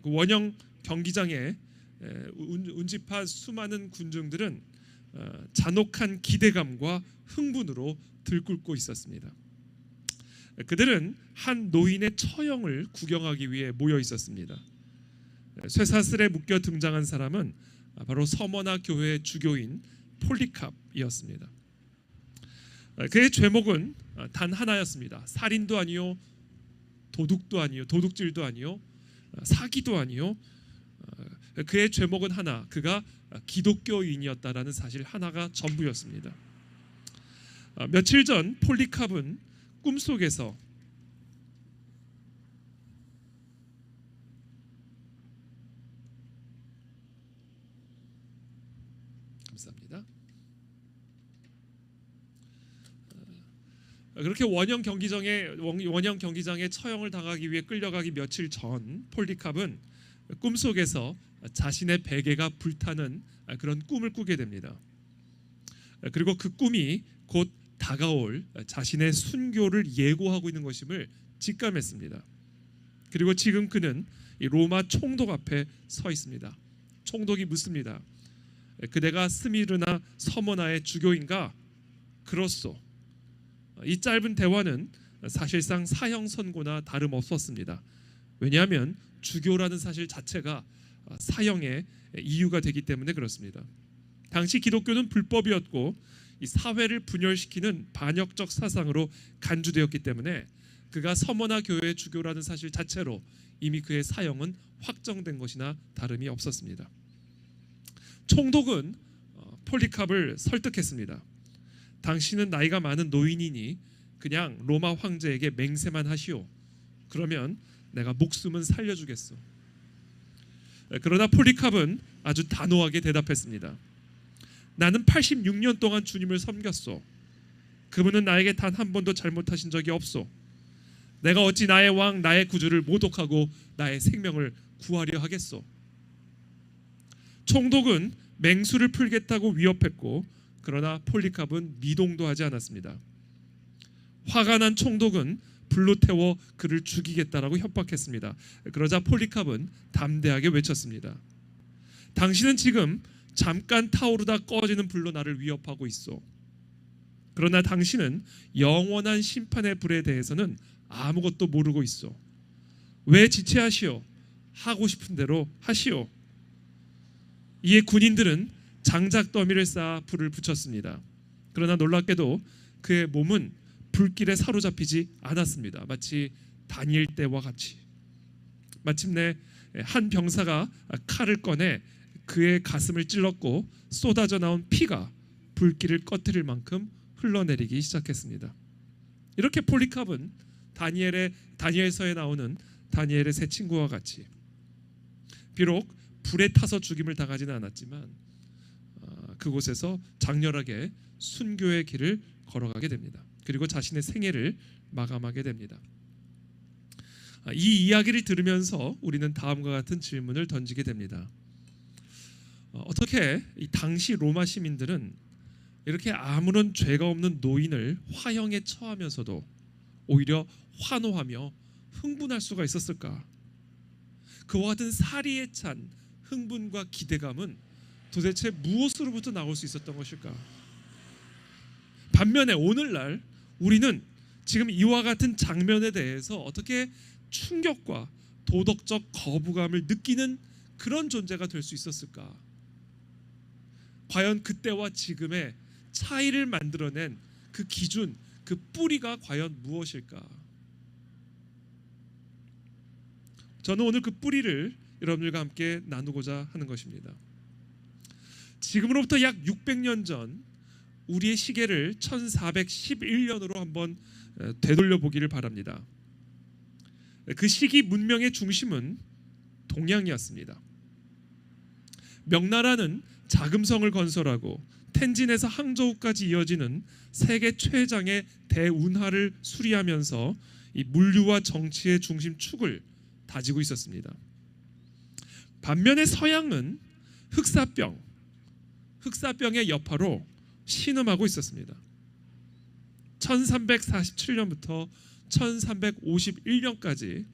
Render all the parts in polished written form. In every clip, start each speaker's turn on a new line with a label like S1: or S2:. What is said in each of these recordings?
S1: 그 원형 경기장에 운집한 수많은 군중들은 잔혹한 기대감과 흥분으로 들끓고 있었습니다. 그들은 한 노인의 처형을 구경하기 위해 모여 있었습니다. 쇠사슬에 묶여 등장한 사람은 바로 서머나 교회의 주교인 폴리캅이었습니다. 그의 죄목은 단 하나였습니다. 살인도 아니요, 도둑도 아니요, 도둑질도 아니요, 사기도 아니요. 그의 죄목은 하나, 그가 기독교인이었다라는 사실 하나가 전부였습니다. 며칠 전 폴리캅은 꿈속에서 감사합니다. 그렇게 원형 경기장에 처형을 당하기 위해 끌려가기 며칠 전 폴리캅은 꿈속에서 자신의 베개가 불타는 그런 꿈을 꾸게 됩니다. 그리고 그 꿈이 곧 다가올 자신의 순교를 예고하고 있는 것임을 직감했습니다. 그리고 지금 그는 이 로마 총독 앞에 서 있습니다. 총독이 묻습니다. 그대가 스미르나 서머나의 주교인가? 그렇소. 이 짧은 대화는 사실상 사형 선고나 다름없었습니다. 왜냐하면 주교라는 사실 자체가 사형의 이유가 되기 때문에 그렇습니다. 당시 기독교는 불법이었고 이 사회를 분열시키는 반역적 사상으로 간주되었기 때문에 그가 서머나 교회의 주교라는 사실 자체로 이미 그의 사형은 확정된 것이나 다름이 없었습니다. 총독은 폴리캅을 설득했습니다. 당신은 나이가 많은 노인이니 그냥 로마 황제에게 맹세만 하시오. 그러면 내가 목숨은 살려주겠소. 그러나 폴리캅은 아주 단호하게 대답했습니다. 나는 86년 동안 주님을 섬겼소. 그분은 나에게 단 한 번도 잘못하신 적이 없소. 내가 어찌 나의 왕, 나의 구주를 모독하고 나의 생명을 구하려 하겠소. 총독은 맹수를 풀겠다고 위협했고, 그러나 폴리캅은 미동도 하지 않았습니다. 화가 난 총독은 불로 태워 그를 죽이겠다라고 협박했습니다. 그러자 폴리캅은 담대하게 외쳤습니다. 당신은 지금 잠깐 타오르다 꺼지는 불로 나를 위협하고 있어. 그러나 당신은 영원한 심판의 불에 대해서는 아무것도 모르고 있어. 왜 지체하시오? 하고 싶은 대로 하시오. 이에 군인들은 장작 더미를 쌓아 불을 붙였습니다. 그러나 놀랍게도 그의 몸은 불길에 사로잡히지 않았습니다. 마치 다니엘 때와 같이. 마침내 한 병사가 칼을 꺼내 그의 가슴을 찔렀고 쏟아져 나온 피가 불길을 꺼뜨릴 만큼 흘러내리기 시작했습니다. 이렇게 폴리캅은 다니엘서에 나오는 다니엘의 세 친구와 같이 비록 불에 타서 죽임을 당하지는 않았지만 그곳에서 장렬하게 순교의 길을 걸어가게 됩니다. 그리고 자신의 생애를 마감하게 됩니다. 이 이야기를 들으면서 우리는 다음과 같은 질문을 던지게 됩니다. 어떻게 이 당시 로마 시민들은 이렇게 아무런 죄가 없는 노인을 화형에 처하면서도 오히려 환호하며 흥분할 수가 있었을까? 그와 같은 사리에 찬 흥분과 기대감은 도대체 무엇으로부터 나올 수 있었던 것일까? 반면에 오늘날 우리는 지금 이와 같은 장면에 대해서 어떻게 충격과 도덕적 거부감을 느끼는 그런 존재가 될 수 있었을까? 과연 그때와 지금의 차이를 만들어낸 그 기준, 그 뿌리가 과연 무엇일까? 저는 오늘 그 뿌리를 여러분들과 함께 나누고자 하는 것입니다. 지금으로부터 약 600년 전 우리의 시계를 1411년으로 한번 되돌려 보기를 바랍니다. 그 시기 문명의 중심은 동양이었습니다. 명나라는 자금성을 건설하고 텐진에서 항저우까지 이어지는 세계 최장의 대운하를 수리하면서 이 물류와 정치의 중심 축을 다지고 있었습니다. 반면에 서양은 흑사병의 여파로 신음하고 있었습니다. 1347년부터 1351년까지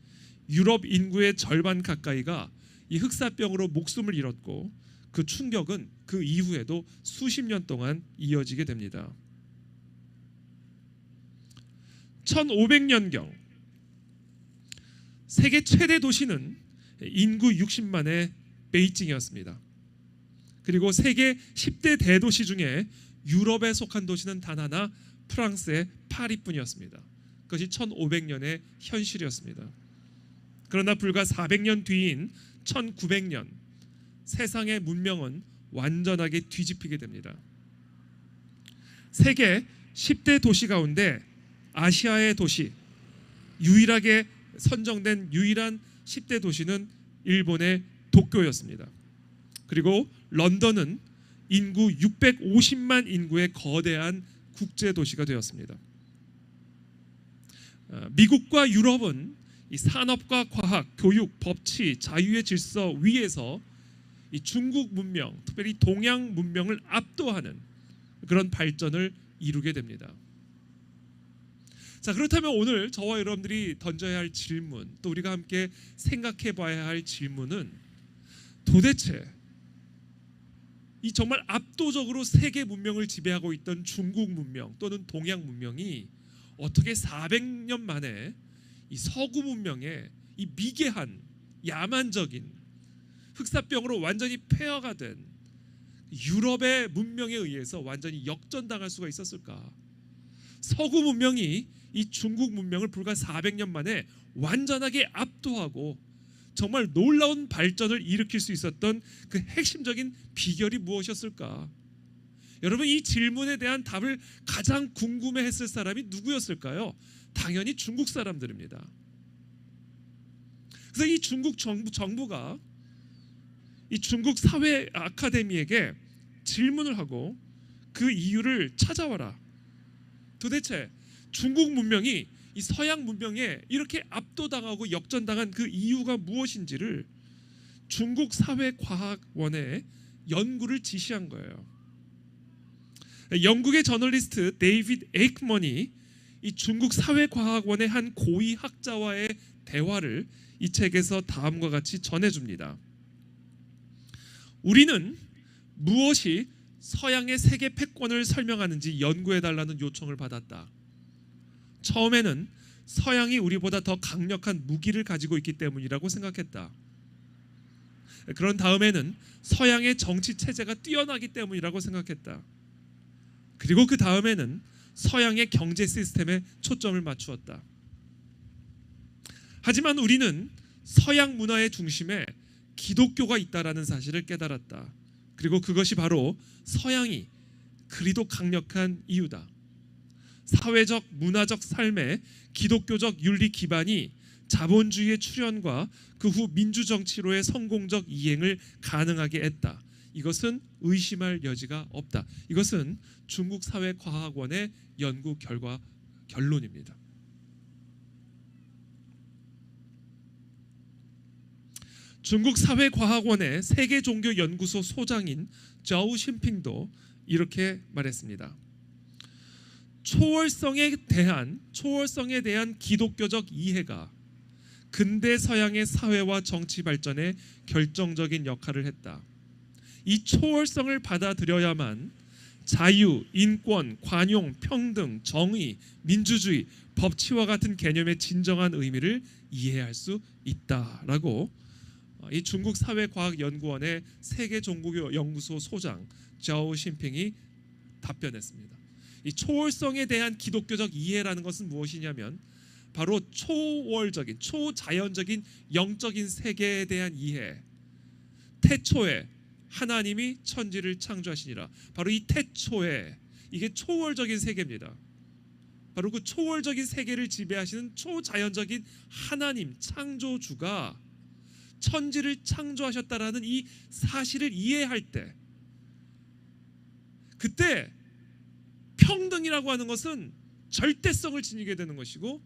S1: 유럽 인구의 절반 가까이가 이 흑사병으로 목숨을 잃었고 그 충격은 그 이후에도 수십 년 동안 이어지게 됩니다. 1500년경 세계 최대 도시는 인구 60만의 베이징이었습니다. 그리고 세계 10대 대도시 중에 유럽에 속한 도시는 단 하나, 프랑스의 파리뿐이었습니다. 그것이 1500년의 현실이었습니다. 그러나 불과 400년 뒤인 1900년 세상의 문명은 완전하게 뒤집히게 됩니다. 세계 10대 도시 가운데 아시아의 도시, 유일하게 선정된 유일한 10대 도시는 일본의 도쿄였습니다. 그리고 런던은 인구 650만 인구의 거대한 국제도시가 되었습니다. 미국과 유럽은 이 산업과 과학, 교육, 법치, 자유의 질서 위에서 이 중국 문명, 특별히 동양 문명을 압도하는 그런 발전을 이루게 됩니다. 자, 그렇다면 오늘 저와 여러분들이 던져야 할 질문, 또 우리가 함께 생각해 봐야 할 질문은 도대체 이 정말 압도적으로 세계 문명을 지배하고 있던 중국 문명 또는 동양 문명이 어떻게 400년 만에 이 서구 문명의 이 미개한 야만적인 흑사병으로 완전히 폐허가 된 유럽의 문명에 의해서 완전히 역전당할 수가 있었을까? 서구 문명이 이 중국 문명을 불과 400년 만에 완전하게 압도하고 정말 놀라운 발전을 일으킬 수 있었던 그 핵심적인 비결이 무엇이었을까? 여러분, 이 질문에 대한 답을 가장 궁금해했을 사람이 누구였을까요? 당연히 중국 사람들입니다. 그래서 이 중국 정부가 이 중국 사회 아카데미에게 질문을 하고 그 이유를 찾아와라. 도대체 중국 문명이 이 서양 문명에 이렇게 압도당하고 역전당한 그 이유가 무엇인지를 중국 사회과학원에 연구를 지시한 거예요. 영국의 저널리스트 데이비드 에이크먼이 이 중국 사회과학원의 한 고위 학자와의 대화를 이 책에서 다음과 같이 전해줍니다. 우리는 무엇이 서양의 세계 패권을 설명하는지 연구해달라는 요청을 받았다. 처음에는 서양이 우리보다 더 강력한 무기를 가지고 있기 때문이라고 생각했다. 그런 다음에는 서양의 정치 체제가 뛰어나기 때문이라고 생각했다. 그리고 그 다음에는 서양의 경제 시스템에 초점을 맞추었다. 하지만 우리는 서양 문화의 중심에 기독교가 있다라는 사실을 깨달았다. 그리고 그것이 바로 서양이 그리도 강력한 이유다. 사회적, 문화적 삶의 기독교적 윤리 기반이 자본주의의 출현과 그 후 민주정치로의 성공적 이행을 가능하게 했다. 이것은 의심할 여지가 없다. 이것은 중국 사회과학원의 연구 결과 결론입니다. 중국 사회과학원의 세계종교연구소 소장인 자오 신핑도 이렇게 말했습니다. 초월성에 대한 기독교적 이해가 근대 서양의 사회와 정치 발전에 결정적인 역할을 했다. 이 초월성을 받아들여야만 자유, 인권, 관용, 평등, 정의, 민주주의, 법치와 같은 개념의 진정한 의미를 이해할 수 있다라고 이 중국 사회과학연구원의 세계종교연구소 소장 자오 신핑이 답변했습니다. 이 초월성에 대한 기독교적 이해라는 것은 무엇이냐면 바로 초월적인, 초자연적인 영적인 세계에 대한 이해. 태초에 하나님이 천지를 창조하시니라. 바로 이 태초에 이게 초월적인 세계입니다. 바로 그 초월적인 세계를 지배하시는 초자연적인 하나님 창조주가 천지를 창조하셨다라는 이 사실을 이해할 때, 그때 평등이라고 하는 것은 절대성을 지니게 되는 것이고,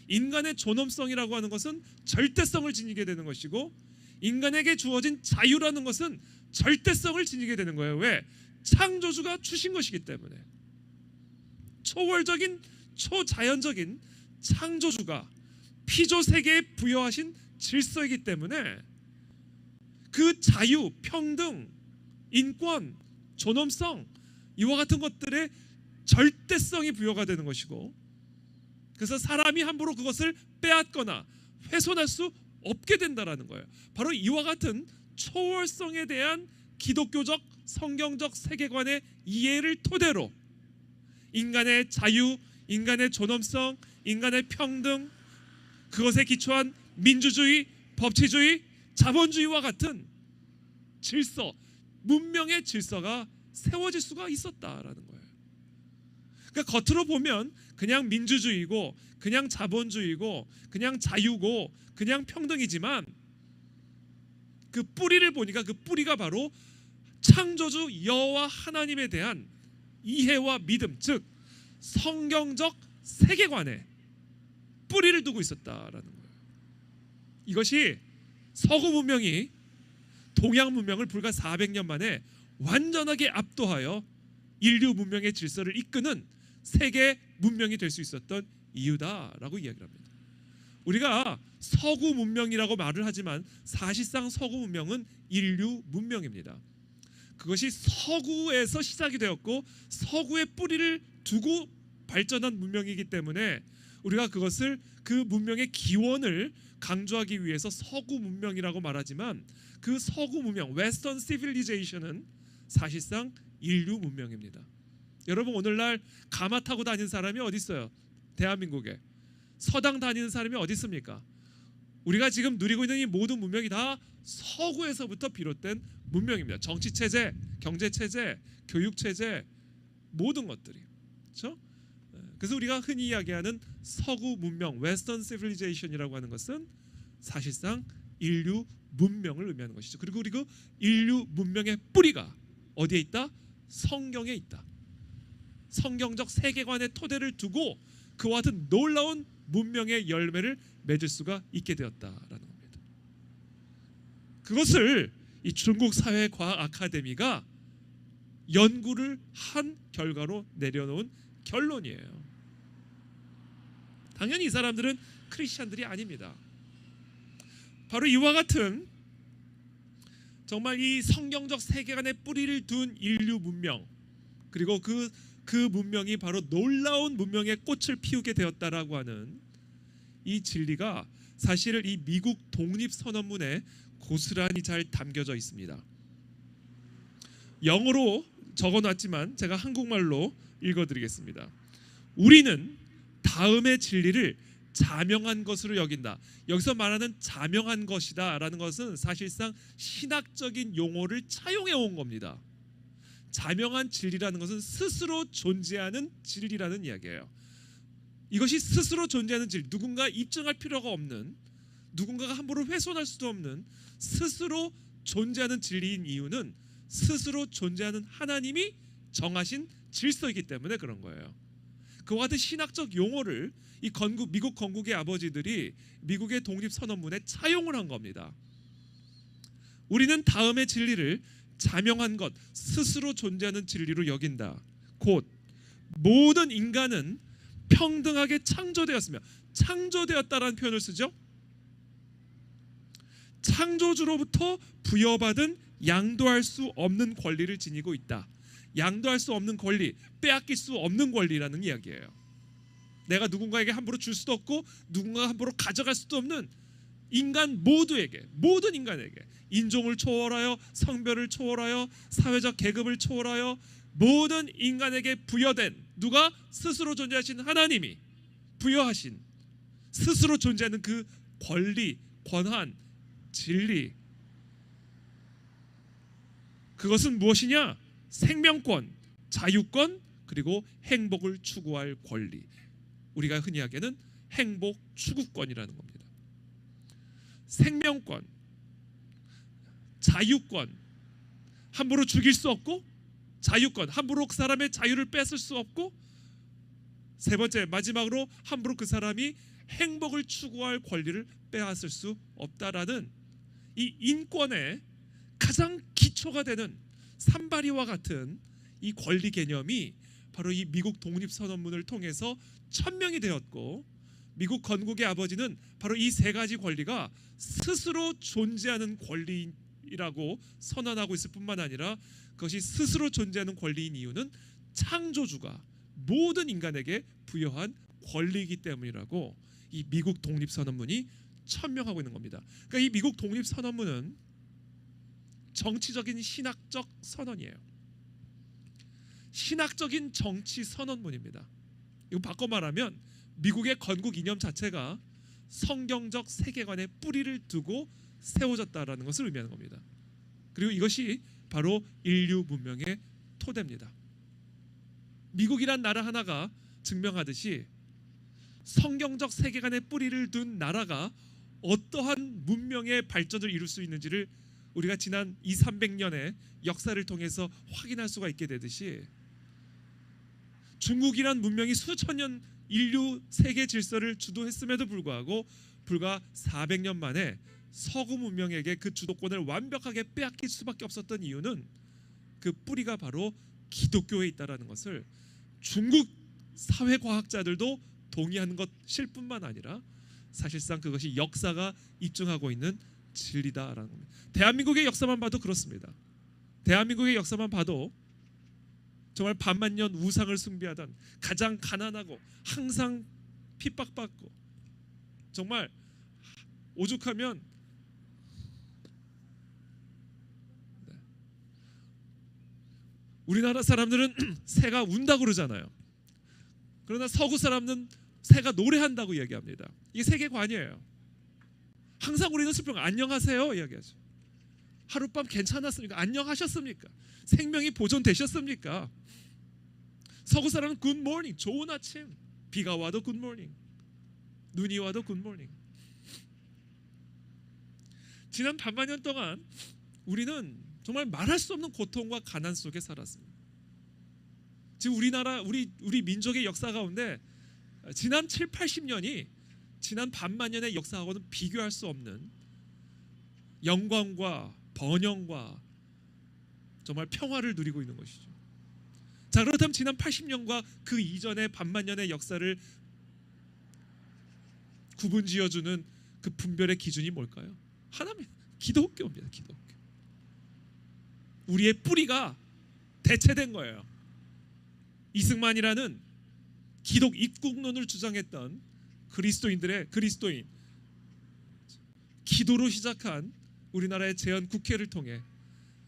S1: 인간의 존엄성이라고 하는 것은 절대성을 지니게 되는 것이고, 인간에게 주어진 자유라는 것은 절대성을 지니게 되는 거예요. 왜? 창조주가 주신 것이기 때문에. 초월적인 초자연적인 창조주가 피조 세계에 부여하신 질서이기 때문에 그 자유, 평등, 인권, 존엄성 이와 같은 것들의 절대성이 부여가 되는 것이고, 그래서 사람이 함부로 그것을 빼앗거나 훼손할 수 없게 된다라는 거예요. 바로 이와 같은 초월성에 대한 기독교적 성경적 세계관의 이해를 토대로 인간의 자유, 인간의 존엄성, 인간의 평등, 그것에 기초한 민주주의, 법치주의, 자본주의와 같은 질서, 문명의 질서가 세워질 수가 있었다라는 거예요. 그러니까 겉으로 보면 그냥 민주주의고, 그냥 자본주의고, 그냥 자유고, 그냥 평등이지만 그 뿌리를 보니까 그 뿌리가 바로 창조주 여호와 하나님에 대한 이해와 믿음, 즉 성경적 세계관에 뿌리를 두고 있었다라는 거예요. 이것이 서구 문명이 동양 문명을 불과 400년 만에 완전하게 압도하여 인류 문명의 질서를 이끄는 세계 문명이 될 수 있었던 이유다라고 이야기를 합니다. 우리가 서구 문명이라고 말을 하지만 사실상 서구 문명은 인류 문명입니다. 그것이 서구에서 시작이 되었고 서구의 뿌리를 두고 발전한 문명이기 때문에 우리가 그것을 그 문명의 기원을 강조하기 위해서 서구 문명이라고 말하지만 그 서구 문명, 웨스턴 시빌리제이션은 사실상 인류 문명입니다. 여러분, 오늘날 가마 타고 다니는 사람이 어디 있어요? 대한민국에. 서당 다니는 사람이 어디 있습니까? 우리가 지금 누리고 있는 이 모든 문명이 다 서구에서부터 비롯된 문명입니다. 정치 체제, 경제 체제, 교육 체제, 모든 것들이. 그렇죠? 그래서 우리가 흔히 이야기하는 서구 문명, 웨스턴 시빌리제이션이라고 하는 것은 사실상 인류 문명을 의미하는 것이죠. 그리고 인류 문명의 뿌리가 어디에 있다? 성경에 있다. 성경적 세계관의 토대를 두고 그와 같은 놀라운 문명의 열매를 맺을 수가 있게 되었다라는 겁니다. 그것을 이 중국 사회과학 아카데미가 연구를 한 결과로 내려놓은 결론이에요. 당연히 이 사람들은 크리스찬들이 아닙니다. 바로 이와 같은 정말 이 성경적 세계관에 뿌리를 둔 인류 문명, 그리고 그 문명이 바로 놀라운 문명의 꽃을 피우게 되었다라고 하는 이 진리가 사실 이 미국 독립선언문에 고스란히 잘 담겨져 있습니다. 영어로 적어놨지만 제가 한국말로 읽어드리겠습니다. 우리는 다음의 진리를 자명한 것으로 여긴다. 여기서 말하는 자명한 것이다 라는 것은 사실상 신학적인 용어를 차용해 온 겁니다. 자명한 진리라는 것은 스스로 존재하는 진리라는 이야기예요. 이것이 스스로 존재하는 진리, 누군가 입증할 필요가 없는, 누군가가 함부로 훼손할 수도 없는 스스로 존재하는 진리인 이유는 스스로 존재하는 하나님이 정하신 질서이기 때문에 그런 거예요. 그와 같은 신학적 용어를 이 미국 건국의 아버지들이 미국의 독립선언문에 차용을 한 겁니다. 우리는 다음의 진리를 자명한 것, 스스로 존재하는 진리로 여긴다. 곧 모든 인간은 평등하게 창조되었으며, 창조되었다라는 표현을 쓰죠. 창조주로부터 부여받은 양도할 수 없는 권리를 지니고 있다. 양도할 수 없는 권리, 빼앗길 수 없는 권리라는 이야기예요. 내가 누군가에게 함부로 줄 수도 없고 누군가가 함부로 가져갈 수도 없는 인간 모두에게, 모든 인간에게 인종을 초월하여, 성별을 초월하여, 사회적 계급을 초월하여 모든 인간에게 부여된, 누가? 스스로 존재하신 하나님이 부여하신 스스로 존재하는 그 권리, 권한, 진리, 그것은 무엇이냐? 생명권, 자유권, 그리고 행복을 추구할 권리. 우리가 흔히 하기에는 행복 추구권이라는 겁니다. 생명권, 자유권, 함부로 죽일 수 없고, 자유권, 함부로 그 사람의 자유를 뺏을 수 없고, 세 번째, 마지막으로 함부로 그 사람이 행복을 추구할 권리를 빼앗을 수 없다라는 이 인권의 가장 기초가 되는 산바리와 같은 이 권리 개념이 바로 이 미국 독립선언문을 통해서 천명이 되었고, 미국 건국의 아버지는 바로 이 세 가지 권리가 스스로 존재하는 권리라고 선언하고 있을 뿐만 아니라 그것이 스스로 존재하는 권리인 이유는 창조주가 모든 인간에게 부여한 권리이기 때문이라고 이 미국 독립선언문이 천명하고 있는 겁니다. 그러니까 이 미국 독립선언문은 정치적인 신학적 선언이에요. 신학적인 정치 선언문입니다. 이거 바꿔 말하면 미국의 건국 이념 자체가 성경적 세계관에 뿌리를 두고 세워졌다라는 것을 의미하는 겁니다. 그리고 이것이 바로 인류 문명의 토대입니다. 미국이란 나라 하나가 증명하듯이 성경적 세계관에 뿌리를 둔 나라가 어떠한 문명의 발전을 이룰 수 있는지를 우리가 지난 200~300년의 역사를 통해서 확인할 수가 있게 되듯이 중국이란 문명이 수천 년 인류 세계 질서를 주도했음에도 불구하고 불과 400년 만에 서구 문명에게 그 주도권을 완벽하게 빼앗길 수밖에 없었던 이유는 그 뿌리가 바로 기독교에 있다라는 것을 중국 사회과학자들도 동의하는 것일 뿐만 아니라 사실상 그것이 역사가 입증하고 있는 진리다라는 겁니다. 대한민국의 역사만 봐도 그렇습니다. 대한민국의 역사만 봐도 정말 반만년 우상을 숭배하던 가장 가난하고 항상 핍박받고 정말 오죽하면 우리나라 사람들은 새가 운다고 그러잖아요. 그러나 서구 사람은 새가 노래한다고 이야기합니다. 이게 세계관이에요. 항상 우리는 슬프면 안녕하세요 이야기하죠. 하룻밤 괜찮았습니까? 안녕하셨습니까? 생명이 보존되셨습니까? 서구 사람은 good morning, 좋은 아침. 비가 와도 good morning, 눈이 와도 good morning. 지난 반만년 동안 우리는 정말 말할 수 없는 고통과 가난 속에 살았습니다. 지금 우리나라 우리 민족의 역사 가운데 지난 7~80년이 지난 반만년의 역사하고는 비교할 수 없는 영광과 번영과 정말 평화를 누리고 있는 것이죠. 자, 그렇다면 지난 80년과 그 이전의 반만년의 역사를 구분지어주는 그 분별의 기준이 뭘까요? 하나입니다. 기독교입니다. 기독교. 우리의 뿌리가 대체된 거예요. 이승만이라는 기독 입국론을 주장했던 그리스도인 기도로 시작한 우리나라의 재헌 국회를 통해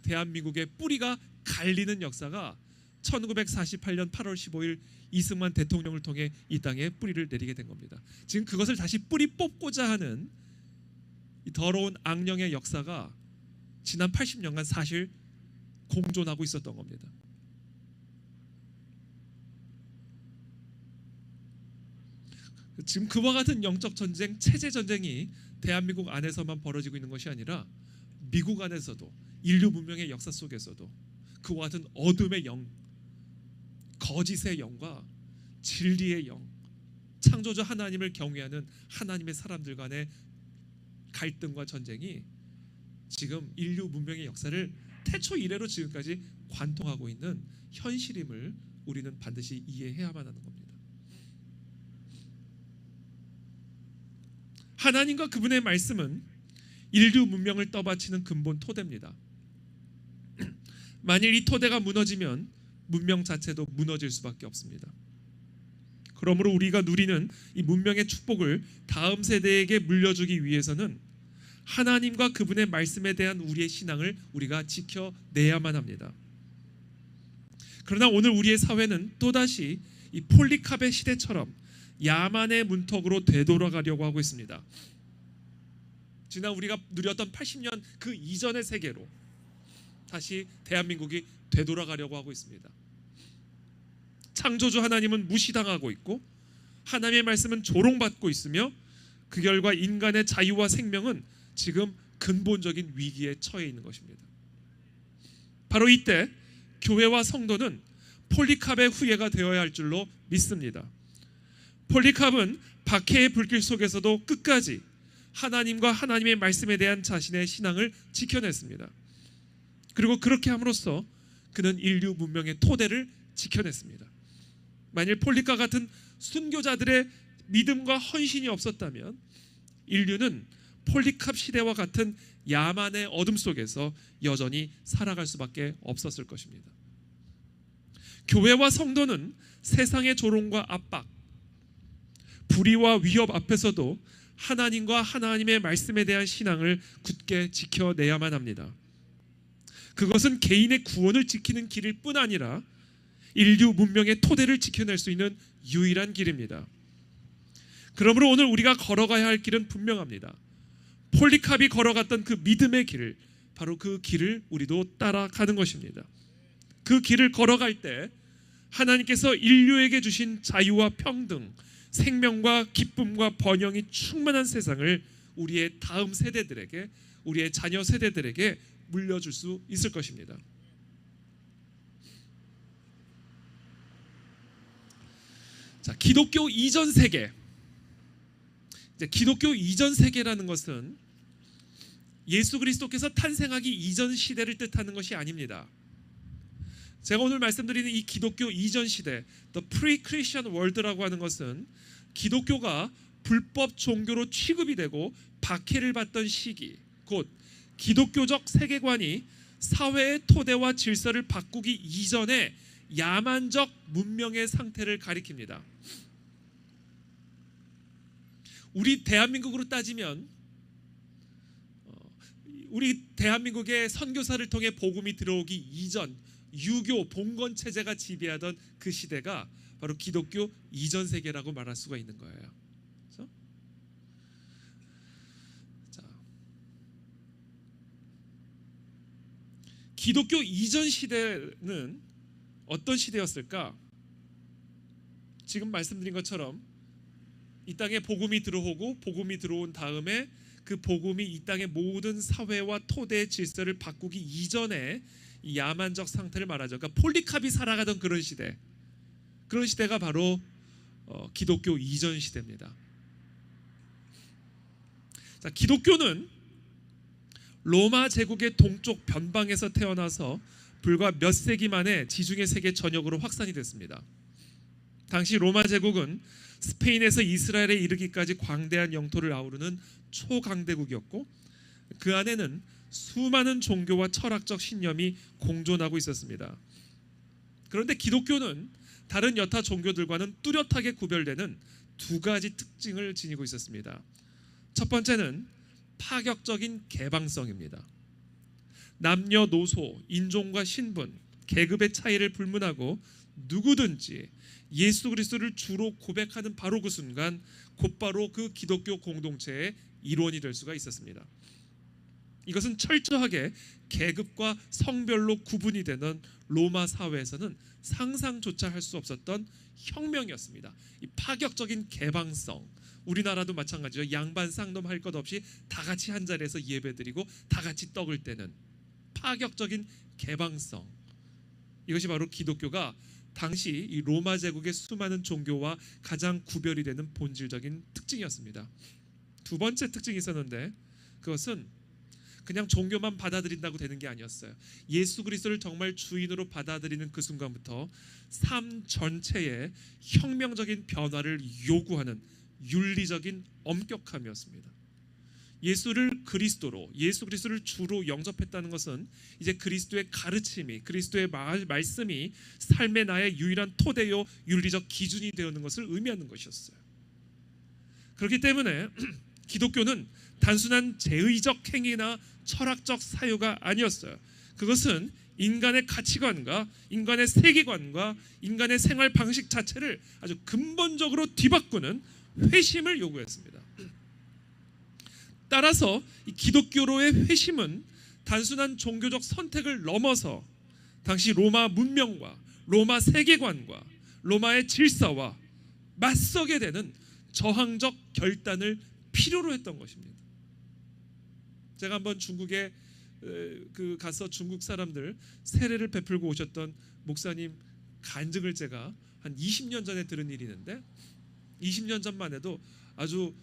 S1: 대한민국의 뿌리가 갈리는 역사가 1948년 8월 15일 이승만 대통령을 통해 이 땅에 뿌리를 내리게 된 겁니다. 지금 그것을 다시 뿌리 뽑고자 하는 이 더러운 악령의 역사가 지난 80년간 사실 공존하고 있었던 겁니다. 지금 그와 같은 영적 전쟁, 체제 전쟁이 대한민국 안에서만 벌어지고 있는 것이 아니라 미국 안에서도 인류 문명의 역사 속에서도 그와 같은 어둠의 영, 거짓의 영과 진리의 영, 창조주 하나님을 경외하는 하나님의 사람들 간의 갈등과 전쟁이 지금 인류 문명의 역사를 태초 이래로 지금까지 관통하고 있는 현실임을 우리는 반드시 이해해야만 하는 겁니다. 하나님과 그분의 말씀은 인류 문명을 떠받치는 근본 토대입니다. 만일 이 토대가 무너지면 문명 자체도 무너질 수밖에 없습니다. 그러므로 우리가 누리는 이 문명의 축복을 다음 세대에게 물려주기 위해서는 하나님과 그분의 말씀에 대한 우리의 신앙을 우리가 지켜내야만 합니다. 그러나 오늘 우리의 사회는 또다시 이 폴리캅의 시대처럼 야만의 문턱으로 되돌아가려고 하고 있습니다. 지난 우리가 누렸던 80년 그 이전의 세계로 다시 대한민국이 되돌아가려고 하고 있습니다. 창조주 하나님은 무시당하고 있고 하나님의 말씀은 조롱받고 있으며 그 결과 인간의 자유와 생명은 지금 근본적인 위기에 처해 있는 것입니다. 바로 이때 교회와 성도는 폴리캅의 후예가 되어야 할 줄로 믿습니다. 폴리캅은 박해의 불길 속에서도 끝까지 하나님과 하나님의 말씀에 대한 자신의 신앙을 지켜냈습니다. 그리고 그렇게 함으로써 그는 인류 문명의 토대를 지켜냈습니다. 만일 폴리캅 같은 순교자들의 믿음과 헌신이 없었다면 인류는 폴리캅 시대와 같은 야만의 어둠 속에서 여전히 살아갈 수밖에 없었을 것입니다. 교회와 성도는 세상의 조롱과 압박, 불의와 위협 앞에서도 하나님과 하나님의 말씀에 대한 신앙을 굳게 지켜내야만 합니다. 그것은 개인의 구원을 지키는 길일 뿐 아니라 인류 문명의 토대를 지켜낼 수 있는 유일한 길입니다. 그러므로 오늘 우리가 걸어가야 할 길은 분명합니다. 폴리캅이 걸어갔던 그 믿음의 길, 바로 그 길을 우리도 따라가는 것입니다. 그 길을 걸어갈 때 하나님께서 인류에게 주신 자유와 평등, 생명과 기쁨과 번영이 충만한 세상을 우리의 다음 세대들에게, 우리의 자녀 세대들에게 물려줄 수 있을 것입니다. 자, 기독교 이전 세계. 기독교 이전 세계라는 것은 예수 그리스도께서 탄생하기 이전 시대를 뜻하는 것이 아닙니다. 제가 오늘 말씀드리는 이 기독교 이전 시대, The Pre-Christian World라고 하는 것은 기독교가 불법 종교로 취급이 되고 박해를 받던 시기, 곧 기독교적 세계관이 사회의 토대와 질서를 바꾸기 이전의 야만적 문명의 상태를 가리킵니다. 우리 대한민국으로 따지면 우리 대한민국의 선교사를 통해 복음이 들어오기 이전 유교 봉건 체제가 지배하던 그 시대가 바로 기독교 이전 세계라고 말할 수가 있는 거예요. 그렇죠? 자, 기독교 이전 시대는 어떤 시대였을까? 지금 말씀드린 것처럼 이 땅에 복음이 들어오고 복음이 들어온 다음에 그 복음이 이 땅의 모든 사회와 토대의 질서를 바꾸기 이전에 이 야만적 상태를 말하죠. 그러니까 폴리캅이 살아가던 그런 시대, 그런 시대가 바로 기독교 이전 시대입니다. 자, 기독교는 로마 제국의 동쪽 변방에서 태어나서 불과 몇 세기 만에 지중해 세계 전역으로 확산이 됐습니다. 당시 로마 제국은 스페인에서 이스라엘에 이르기까지 광대한 영토를 아우르는 초강대국이었고 그 안에는 수많은 종교와 철학적 신념이 공존하고 있었습니다. 그런데 기독교는 다른 여타 종교들과는 뚜렷하게 구별되는 두 가지 특징을 지니고 있었습니다. 첫 번째는 파격적인 개방성입니다. 남녀노소, 인종과 신분, 계급의 차이를 불문하고 누구든지 예수 그리스도를 주로 고백하는 바로 그 순간 곧바로 그 기독교 공동체의 일원이 될 수가 있었습니다. 이것은 철저하게 계급과 성별로 구분이 되는 로마 사회에서는 상상조차 할 수 없었던 혁명이었습니다. 이 파격적인 개방성, 우리나라도 마찬가지죠. 양반 쌍놈 할 것 없이 다 같이 한 자리에서 예배드리고 다 같이 떡을 떼는 파격적인 개방성, 이것이 바로 기독교가 당시 이 로마 제국의 수많은 종교와 가장 구별이 되는 본질적인 특징이었습니다. 두 번째 특징이 있었는데 그것은 그냥 종교만 받아들인다고 되는 게 아니었어요. 예수 그리스도를 정말 주인으로 받아들이는 그 순간부터 삶 전체에 혁명적인 변화를 요구하는 윤리적인 엄격함이었습니다. 예수 그리스도를 주로 영접했다는 것은 이제 그리스도의 가르침이, 그리스도의 말씀이 삶의 나의 유일한 토대요 윤리적 기준이 되는 것을 의미하는 것이었어요. 그렇기 때문에 기독교는 단순한 제의적 행위나 철학적 사유가 아니었어요. 그것은 인간의 가치관과 인간의 세계관과 인간의 생활 방식 자체를 아주 근본적으로 뒤바꾸는 회심을 요구했습니다. 따라서 이 기독교로의 회심은 단순한 종교적 선택을 넘어서 당시 로마 문명과 로마 세계관과 로마의 질서와 맞서게 되는 저항적 결단을 필요로 했던 것입니다. 제가 한번 중국에 가서 중국 사람들 세례를 베풀고 오셨던 목사님 간증을 제가 한 20년 전에 들은 일이 있는데 20년 전만 해도 아주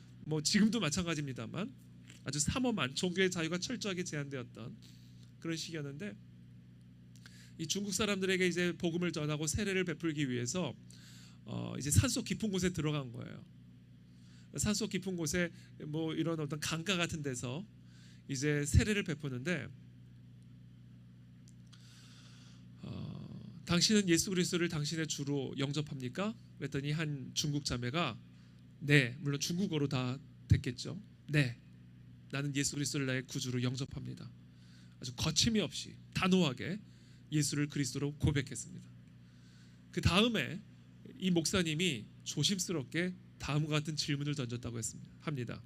S1: 지금도 마찬가지입니다만 아주 삼엄한 종교의 자유가 철저하게 제한되었던 그런 시기였는데 이 중국 사람들에게 이제 복음을 전하고 세례를 베풀기 위해서 이제 산속 깊은 곳에 들어간 거예요. 산속 깊은 곳에 뭐 이런 어떤 강가 같은 데서 이제 세례를 베푸는데 당신은 예수 그리스도를 당신의 주로 영접합니까? 그랬더니 한 중국 자매가 네, 물론 중국어로 다 됐겠죠. 네, 나는 예수 그리스도를 나의 구주로 영접합니다. 아주 거침이 없이 단호하게 예수를 그리스도로 고백했습니다. 그 다음에 이 목사님이 조심스럽게 다음과 같은 질문을 던졌다고 합니다.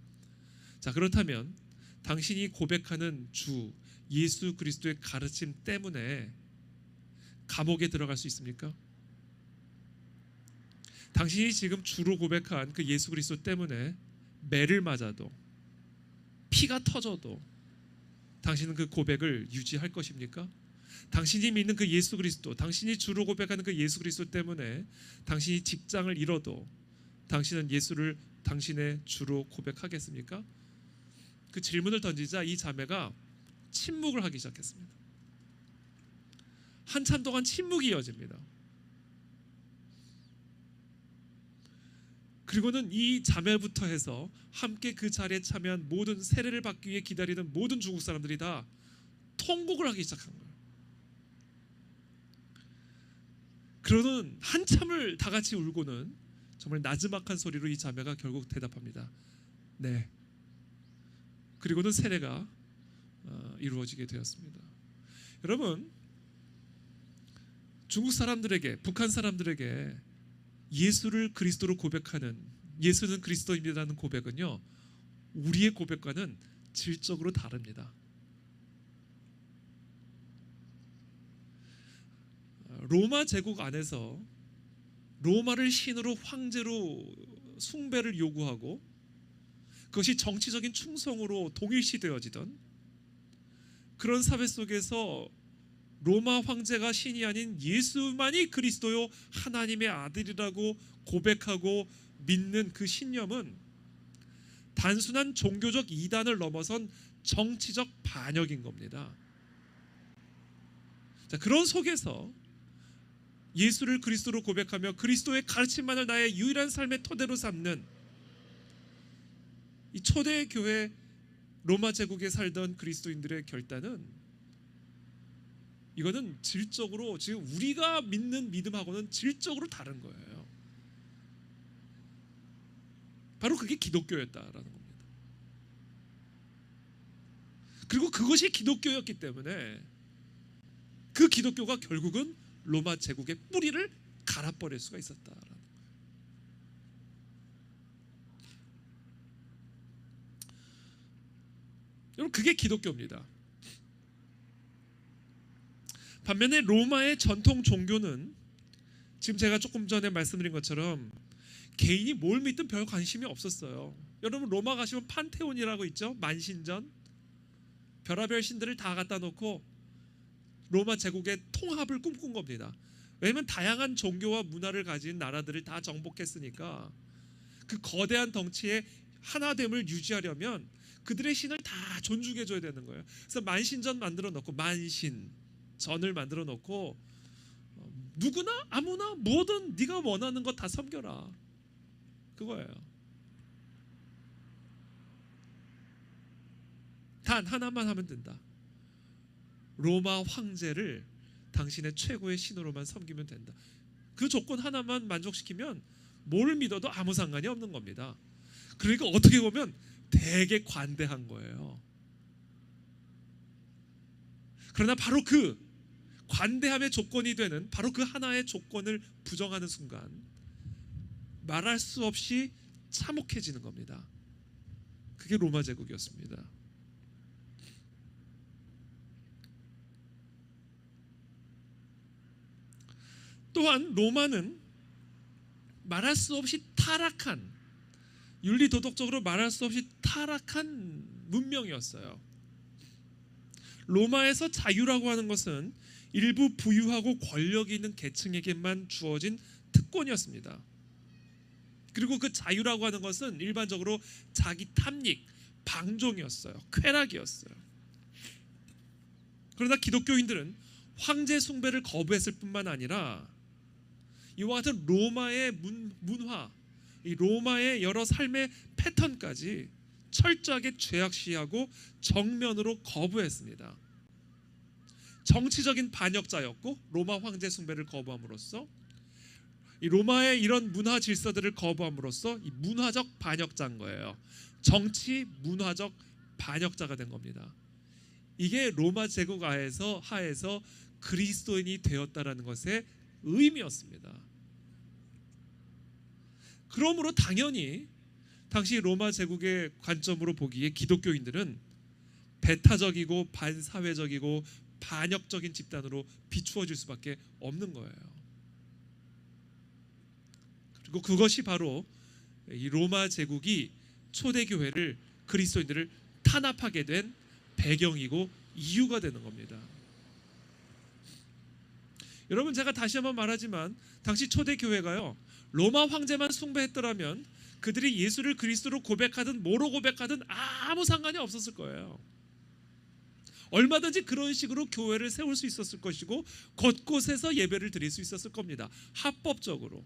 S1: 자, 그렇다면 당신이 고백하는 주 예수 그리스도의 가르침 때문에 감옥에 들어갈 수 있습니까? 당신이 지금 주로 고백한 그 예수 그리스도 때문에 매를 맞아도 피가 터져도 당신은 그 고백을 유지할 것입니까? 당신이 믿는 그 예수 그리스도, 당신이 주로 고백하는 그 예수 그리스도 때문에 당신이 직장을 잃어도 당신은 예수를 당신의 주로 고백하겠습니까? 그 질문을 던지자 이 자매가 침묵을 하기 시작했습니다. 한참 동안 침묵이 이어집니다. 그리고는 이 자매부터 해서 함께 그 자리에 참여한 모든 세례를 받기 위해 기다리는 모든 중국 사람들이 다 통곡을 하기 시작한 거예요. 그러는 한참을 다 같이 울고는 정말 나지막한 소리로 이 자매가 결국 대답합니다. 네. 그리고는 세례가 이루어지게 되었습니다. 여러분, 중국 사람들에게, 북한 사람들에게 예수를 그리스도로 고백하는, 예수는 그리스도입니다라는 고백은요, 우리의 고백과는 질적으로 다릅니다. 로마 제국 안에서 로마를 신으로 황제로 숭배를 요구하고 그것이 정치적인 충성으로 동일시되어지던 그런 사회 속에서 로마 황제가 신이 아닌 예수만이 그리스도요 하나님의 아들이라고 고백하고 믿는 그 신념은 단순한 종교적 이단을 넘어선 정치적 반역인 겁니다. 자, 그런 속에서 예수를 그리스도로 고백하며 그리스도의 가르침만을 나의 유일한 삶의 토대로 삼는 이 초대교회 로마 제국에 살던 그리스도인들의 결단은 이거는 질적으로 지금 우리가 믿는 믿음하고는 질적으로 다른 거예요. 바로 그게 기독교였다라는 겁니다. 그리고 그것이 기독교였기 때문에 그 기독교가 결국은 로마 제국의 뿌리를 갈아버릴 수가 있었다라는 거예요. 여러분, 그게 기독교입니다. 반면에 로마의 전통 종교는 지금 제가 조금 전에 말씀드린 것처럼 개인이 뭘 믿든 별 관심이 없었어요. 여러분, 로마 가시면 판테온이라고 있죠. 만신전, 별하별 신들을 다 갖다 놓고 로마 제국의 통합을 꿈꾼 겁니다. 왜냐하면 다양한 종교와 문화를 가진 나라들을 다 정복했으니까 그 거대한 덩치의 하나됨을 유지하려면 그들의 신을 다 존중해줘야 되는 거예요. 그래서 만신전 만들어 놓고, 만신전을 만들어 놓고 누구나 아무나 뭐든 네가 원하는 거 다 섬겨라, 그거예요. 단 하나만 하면 된다. 로마 황제를 당신의 최고의 신으로만 섬기면 된다. 그 조건 하나만 만족시키면 뭘 믿어도 아무 상관이 없는 겁니다. 그러니까 어떻게 보면 되게 관대한 거예요. 그러나 바로 그 관대함의 조건이 되는 바로 그 하나의 조건을 부정하는 순간 말할 수 없이 참혹해지는 겁니다. 그게 로마 제국이었습니다. 또한 로마는 말할 수 없이 타락한, 윤리 도덕적으로 말할 수 없이 타락한 문명이었어요. 로마에서 자유라고 하는 것은 일부 부유하고 권력이 있는 계층에게만 주어진 특권이었습니다. 그리고 그 자유라고 하는 것은 일반적으로 자기 탐닉, 방종이었어요. 쾌락이었어요. 그러나 기독교인들은 황제 숭배를 거부했을 뿐만 아니라 이와 같은 로마의 문화, 이 로마의 여러 삶의 패턴까지 철저하게 죄악시하고 정면으로 거부했습니다. 정치적인 반역자였고 로마 황제 숭배를 거부함으로써 이 로마의 이런 문화 질서들을 거부함으로써 이 문화적 반역자인 거예요. 정치 문화적 반역자가 된 겁니다. 이게 로마 제국 하에서 그리스도인이 되었다라는 것의 의미였습니다. 그러므로 당연히 당시 로마 제국의 관점으로 보기에 기독교인들은 배타적이고 반사회적이고 반역적인 집단으로 비추어질 수밖에 없는 거예요. 그리고 그것이 바로 이 로마 제국이 초대교회를 그리스도인들을 탄압하게 된 배경이고 이유가 되는 겁니다. 여러분, 제가 다시 한번 말하지만 당시 초대교회가요, 로마 황제만 숭배했더라면 그들이 예수를 그리스도로 고백하든 뭐로 고백하든 아무 상관이 없었을 거예요. 얼마든지 그런 식으로 교회를 세울 수 있었을 것이고 곳곳에서 예배를 드릴 수 있었을 겁니다. 합법적으로.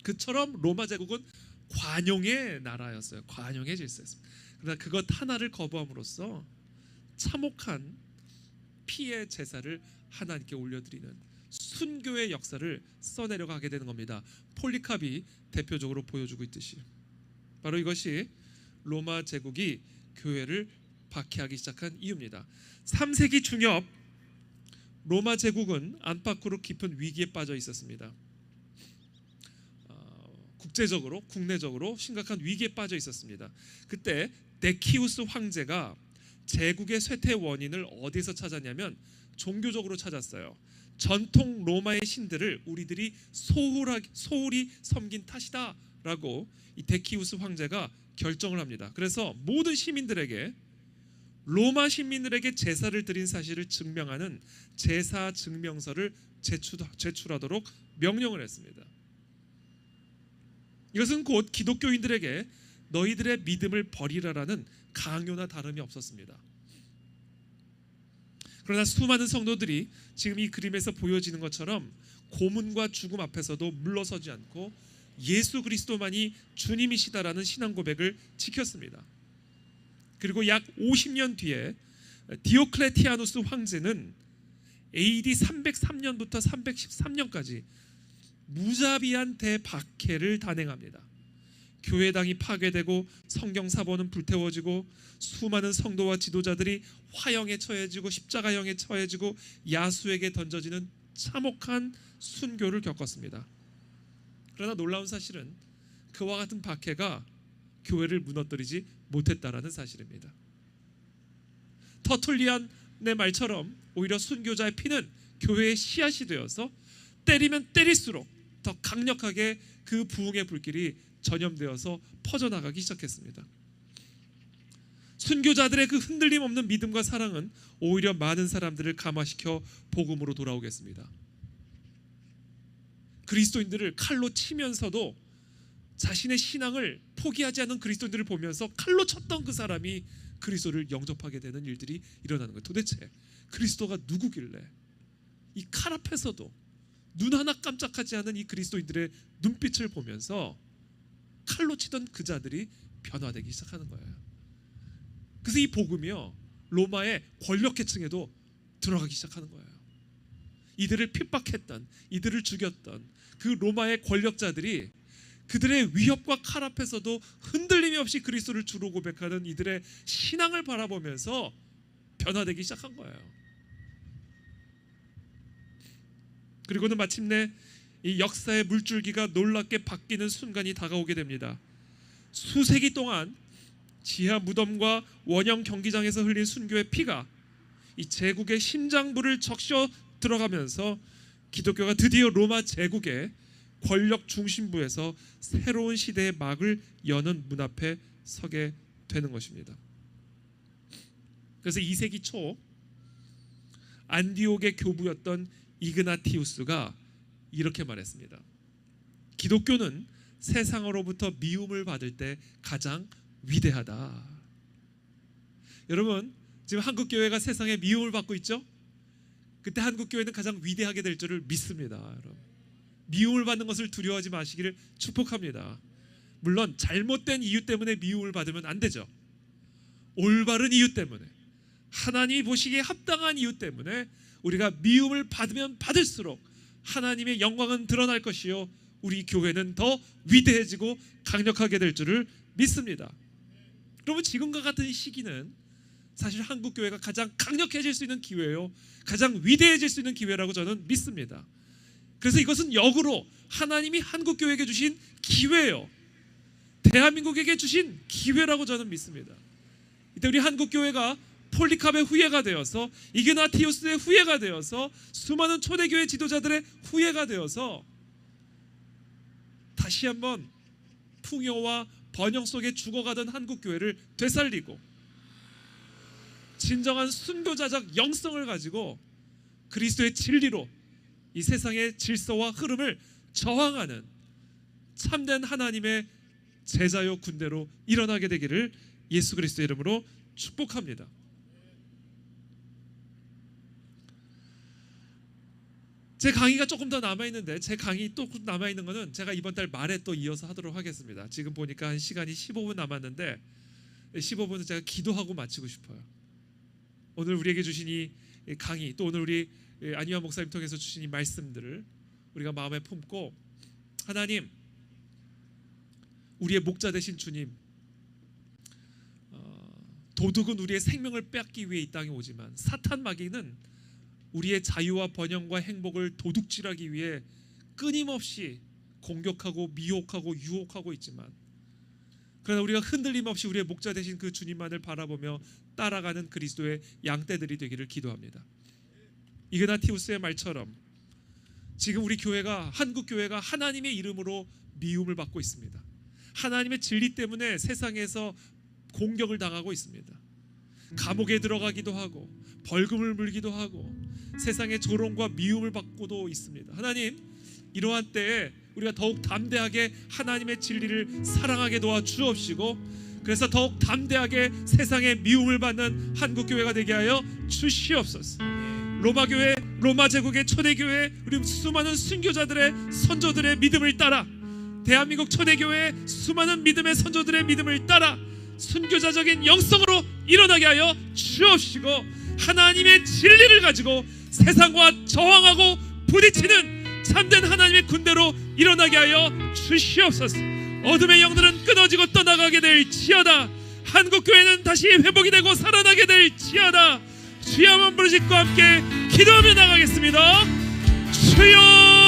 S1: 그처럼 로마 제국은 관용의 나라였어요. 관용의 질서였습니다. 그러나 그것 하나를 거부함으로써 참혹한 피의 제사를 하나님께 올려드리는 순교의 역사를 써내려가게 되는 겁니다. 폴리캅이 대표적으로 보여주고 있듯이 바로 이것이 로마 제국이 교회를 박해하기 시작한 이유입니다. 3세기 중엽 로마 제국은 안팎으로 깊은 위기에 빠져 있었습니다. 국제적으로 국내적으로 심각한 위기에 빠져 있었습니다. 그때 데키우스 황제가 제국의 쇠퇴 원인을 어디서 찾았냐면 종교적으로 찾았어요. 전통 로마의 신들을 우리들이 소홀히 섬긴 탓이다라고 이 데키우스 황제가 결정을 합니다. 그래서 모든 시민들에게 로마 시민들에게 제사를 드린 사실을 증명하는 제사 증명서를 제출하도록 명령을 했습니다. 이것은 곧 기독교인들에게 너희들의 믿음을 버리라라는 강요나 다름이 없었습니다. 그러나 수많은 성도들이 지금 이 그림에서 보여지는 것처럼 고문과 죽음 앞에서도 물러서지 않고 예수 그리스도만이 주님이시다라는 신앙 고백을 지켰습니다. 그리고 약 50년 뒤에 디오클레티아누스 황제는 AD 303년부터 313년까지 무자비한 대박해를 단행합니다. 교회당이 파괴되고 성경 사본은 불태워지고 수많은 성도와 지도자들이 화형에 처해지고 십자가형에 처해지고 야수에게 던져지는 참혹한 순교를 겪었습니다. 그러나 놀라운 사실은 그와 같은 박해가 교회를 무너뜨리지 못했다라는 사실입니다. 터툴리안의 말처럼 오히려 순교자의 피는 교회의 씨앗이 되어서 때리면 때릴수록 더 강력하게 그 부흥의 불길이 전염되어서 퍼져나가기 시작했습니다. 순교자들의 그 흔들림 없는 믿음과 사랑은 오히려 많은 사람들을 감화시켜 복음으로 돌아오겠습니다. 그리스도인들을 칼로 치면서도 자신의 신앙을 포기하지 않는 그리스도인들을 보면서 칼로 쳤던 그 사람이 그리스도를 영접하게 되는 일들이 일어나는 거예요. 도대체 그리스도가 누구길래 이 칼 앞에서도 눈 하나 깜짝하지 않은 이 그리스도인들의 눈빛을 보면서 칼로 치던 그 자들이 변화되기 시작하는 거예요. 그래서 이 복음이요, 로마의 권력계층에도 들어가기 시작하는 거예요. 이들을 핍박했던, 이들을 죽였던 그 로마의 권력자들이 그들의 위협과 칼 앞에서도 흔들림이 없이 그리스도를 주로 고백하는 이들의 신앙을 바라보면서 변화되기 시작한 거예요. 그리고는 마침내 이 역사의 물줄기가 놀랍게 바뀌는 순간이 다가오게 됩니다. 수세기 동안 지하 무덤과 원형 경기장에서 흘린 순교의 피가 이 제국의 심장부를 적셔 들어가면서 기독교가 드디어 로마 제국의 권력 중심부에서 새로운 시대의 막을 여는 문 앞에 서게 되는 것입니다. 그래서 2세기 초 안디옥의 교부였던 이그나티우스가 이렇게 말했습니다. 기독교는 세상으로부터 미움을 받을 때 가장 위대하다. 여러분, 지금 한국교회가 세상에 미움을 받고 있죠? 그때 한국교회는 가장 위대하게 될 줄을 믿습니다. 여러분. 미움을 받는 것을 두려워하지 마시기를 축복합니다. 물론 잘못된 이유 때문에 미움을 받으면 안 되죠. 올바른 이유 때문에, 하나님이 보시기에 합당한 이유 때문에 우리가 미움을 받으면 받을수록 하나님의 영광은 드러날 것이요, 우리 교회는 더 위대해지고 강력하게 될 줄을 믿습니다. 그러면 지금과 같은 시기는 사실 한국교회가 가장 강력해질 수 있는 기회예요. 가장 위대해질 수 있는 기회라고 저는 믿습니다. 그래서 이것은 역으로 하나님이 한국교회에게 주신 기회예요. 대한민국에게 주신 기회라고 저는 믿습니다. 이때 우리 한국교회가 폴리캅의 후예가 되어서, 이그나티우스의 후예가 되어서, 수많은 초대교회 지도자들의 후예가 되어서 다시 한번 풍요와 번영 속에 죽어가던 한국교회를 되살리고 진정한 순교자적 영성을 가지고 그리스도의 진리로 이 세상의 질서와 흐름을 저항하는 참된 하나님의 제자요 군대로 일어나게 되기를 예수 그리스도의 이름으로 축복합니다. 제 강의가 조금 더 남아있는데, 제 강의 또 남아있는 거는 제가 이번 달 말에 또 이어서 하도록 하겠습니다. 지금 보니까 한 시간이 15분 남았는데 15분은 제가 기도하고 마치고 싶어요. 오늘 우리에게 주신 이 강의, 또 오늘 우리 안희환 목사님 통해서 주신 이 말씀들을 우리가 마음에 품고, 하나님, 우리의 목자 되신 주님, 도둑은 우리의 생명을 빼앗기 위해 이 땅에 오지만 사탄 마귀는 우리의 자유와 번영과 행복을 도둑질하기 위해 끊임없이 공격하고 미혹하고 유혹하고 있지만, 그러나 우리가 흔들림 없이 우리의 목자 되신 그 주님만을 바라보며 따라가는 그리스도의 양떼들이 되기를 기도합니다. 이그나티우스의 말처럼 지금 우리 교회가, 한국 교회가 하나님의 이름으로 미움을 받고 있습니다. 하나님의 진리 때문에 세상에서 공격을 당하고 있습니다. 감옥에 들어가기도 하고 벌금을 물기도 하고 세상의 조롱과 미움을 받고도 있습니다. 하나님, 이러한 때에 우리가 더욱 담대하게 하나님의 진리를 사랑하게 도와주옵시고, 그래서 더욱 담대하게 세상의 미움을 받는 한국교회가 되게 하여 주시옵소서. 로마교회, 로마 제국의 초대교회, 우리 수많은 순교자들의 선조들의 믿음을 따라, 대한민국 초대교회의 수많은 믿음의 선조들의 믿음을 따라 순교자적인 영성으로 일어나게 하여 주옵시고, 하나님의 진리를 가지고 세상과 저항하고 부딪히는 참된 하나님의 군대로 일어나게 하여 주시옵소서. 어둠의 영들은 끊어지고 떠나가게 될지어다. 한국교회는 다시 회복이 되고 살아나게 될지어다. 주여 한번 부르짖고 함께 기도하며 나가겠습니다. 주여.